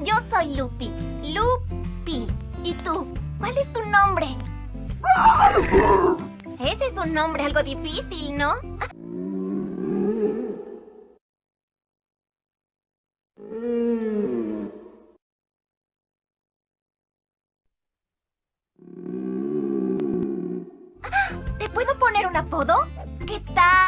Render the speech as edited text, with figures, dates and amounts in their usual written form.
Yo soy Lupi. Lupi. ¿Y tú? ¿Cuál es tu nombre? Ese es un nombre algo difícil, ¿no? ¿Te puedo poner un apodo? ¿Qué tal?